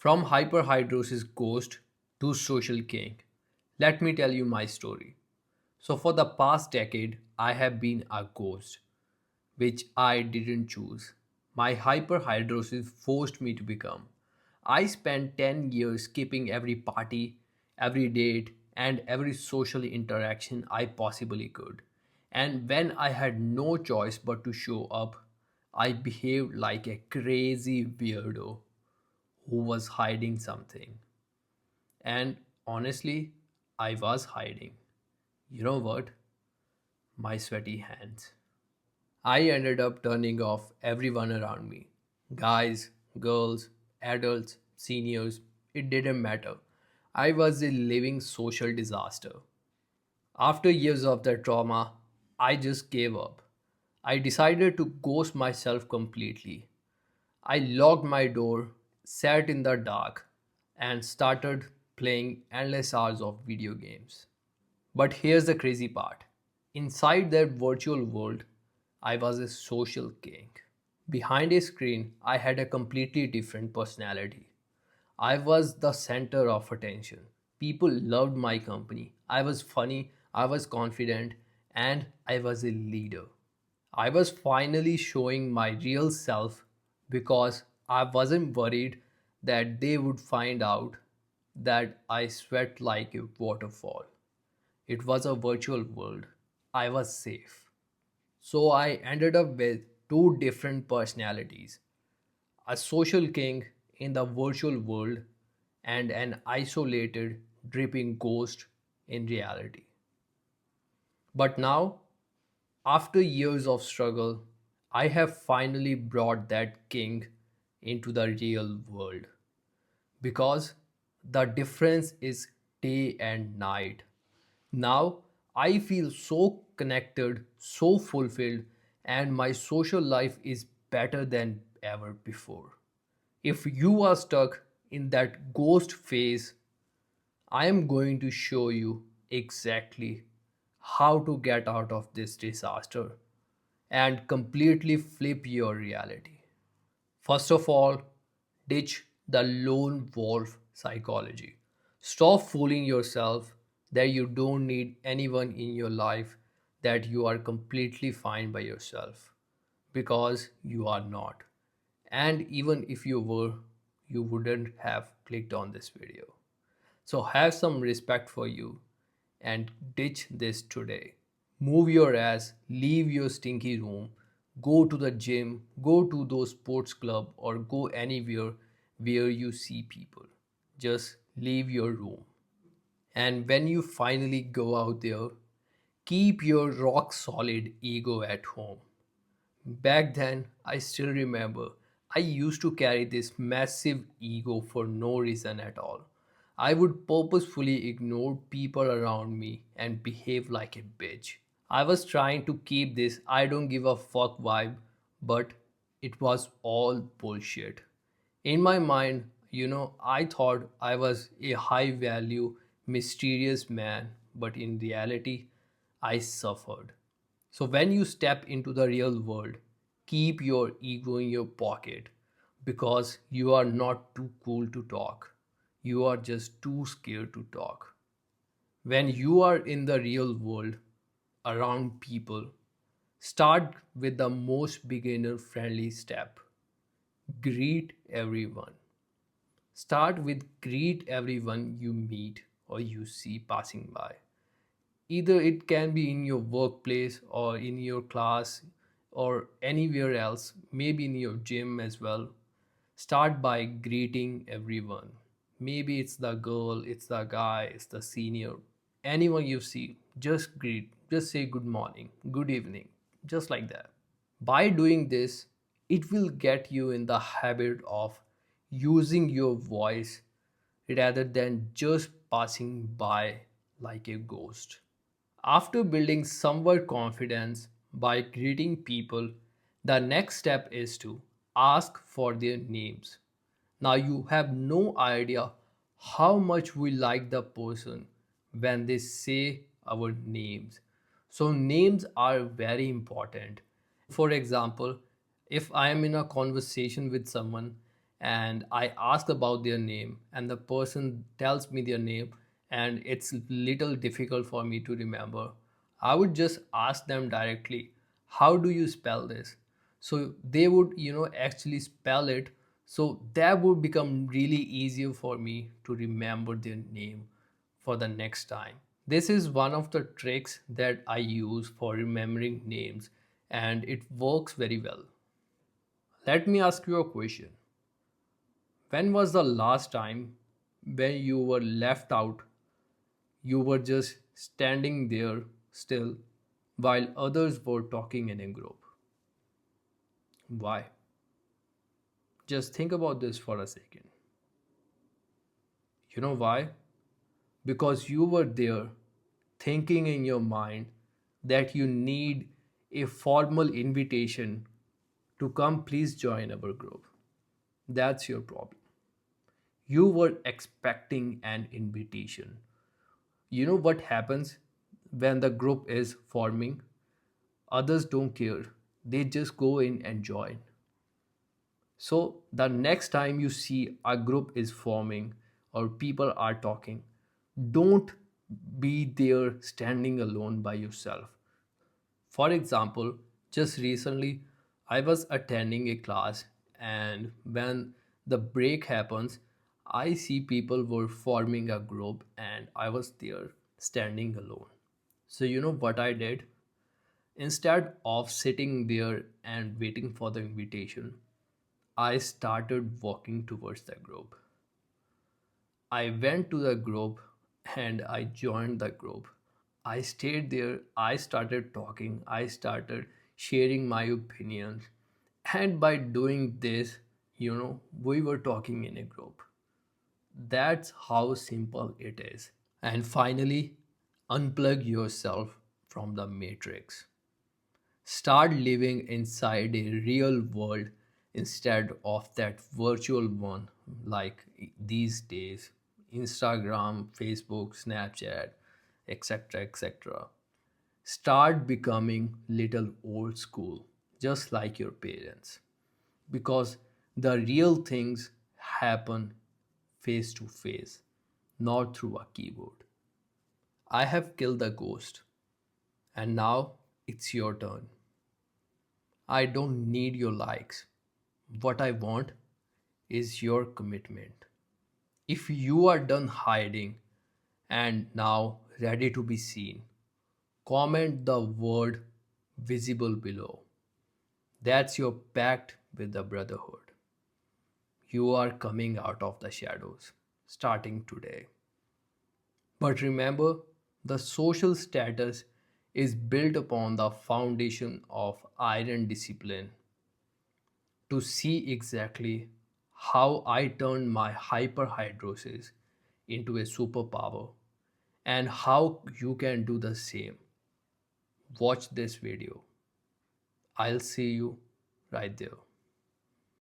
From hyperhidrosis ghost to social king, let me tell you my story. So, for the past decade, I have been a ghost, which I didn't choose. My hyperhidrosis forced me to become. I spent 10 years skipping every party, every date, and every social interaction I possibly could. And when I had no choice but to show up, I behaved like a crazy weirdo who was hiding something. And honestly, I was hiding. You know what? My sweaty hands. I ended up turning off everyone around me, guys, girls, adults, seniors, it didn't matter. I was a living social disaster. After years of that trauma, I just gave up. I decided to ghost myself completely. I locked my door, sat in the dark, and started playing endless hours of video games. But here's the crazy part. Inside that virtual world, I was a social king. Behind a screen, I had a completely different personality. I was the center of attention. People loved my company. I was funny, I was confident, and I was a leader. I was finally showing my real self because I wasn't worried that they would find out that I sweat like a waterfall. It was a virtual world. I was safe. So I ended up with two different personalities, a social king in the virtual world and an isolated, dripping ghost in reality. But now, after years of struggle, I have finally brought that king into the real world because the difference is day and night. Now I feel so connected, so fulfilled, and my social life is better than ever before. If you are stuck in that ghost phase, I am going to show you exactly how to get out of this disaster and completely flip your reality. First of all, ditch the lone wolf psychology. Stop fooling yourself that you don't need anyone in your life, that you are completely fine by yourself. Because you are not. And even if you were, you wouldn't have clicked on this video. So have some respect for you and ditch this today. Move your ass, leave your stinky room, go to the gym, go to those sports club or go anywhere where you see people. Just leave your room. And when you finally go out there, keep your rock solid ego at home. Back then, I still remember, I used to carry this massive ego for no reason at all. I would purposefully ignore people around me and behave like a bitch. I was trying to keep this I don't give a fuck vibe, but it was all bullshit. In my mind, I thought I was a high value, mysterious man, but in reality, I suffered. So when you step into the real world, keep your ego in your pocket because you are not too cool to talk. You are just too scared to talk. When you are in the real world around people, start with the most beginner friendly step. Greet everyone. Start with greet everyone you meet or you see passing by. Either it can be in your workplace or in your class or anywhere else, maybe in your gym as well. Start by greeting everyone. Maybe it's the girl, it's the guy, it's the senior, anyone you see, just greet, just say good morning, good evening, just like that. By doing this, it will get you in the habit of using your voice rather than just passing by like a ghost. After building somewhat confidence by greeting people, the next step is to ask for their names. Now, you have no idea how much we like the person when they say our names. So, names are very important. For example, if I am in a conversation with someone and I ask about their name and the person tells me their name and it's little difficult for me to remember, I would just ask them directly, how do you spell this? So they would, actually spell it. So that would become really easier for me to remember their name for the next time. This is one of the tricks that I use for remembering names and it works very well. Let me ask you a question. When was the last time when you were left out, you were just standing there still while others were talking in a group? Why? Just think about this for a second. You know why? Because you were there thinking in your mind that you need a formal invitation to come please join our group. That's your problem. You were expecting an invitation. You know what happens when the group is forming? Others don't care. They just go in and join. So the next time you see a group is forming or people are talking, don't be there standing alone by yourself. For example, just recently I was attending a class and when the break happens, I see people were forming a group and I was there standing alone. So you know what I did? Instead of sitting there and waiting for the invitation, I started walking towards the group. I went to the group and I joined the group. I stayed there, I started talking, I started sharing my opinions. And by doing this, we were talking in a group. That's how simple it is. And finally, unplug yourself from the matrix. Start living inside a real world instead of that virtual one like these days Instagram, Facebook, Snapchat, etc. etc. Start becoming little old school, just like your parents. Because the real things happen face to face, not through a keyboard. I have killed the ghost, and now it's your turn. I don't need your likes. What I want is your commitment. If you are done hiding and now ready to be seen, comment the word visible below. That's your pact with the brotherhood. You are coming out of the shadows starting today. But remember, the social status is built upon the foundation of iron discipline. To see exactly how I turned my hyperhidrosis into a superpower and how you can do the same, watch this video. I'll see you right there.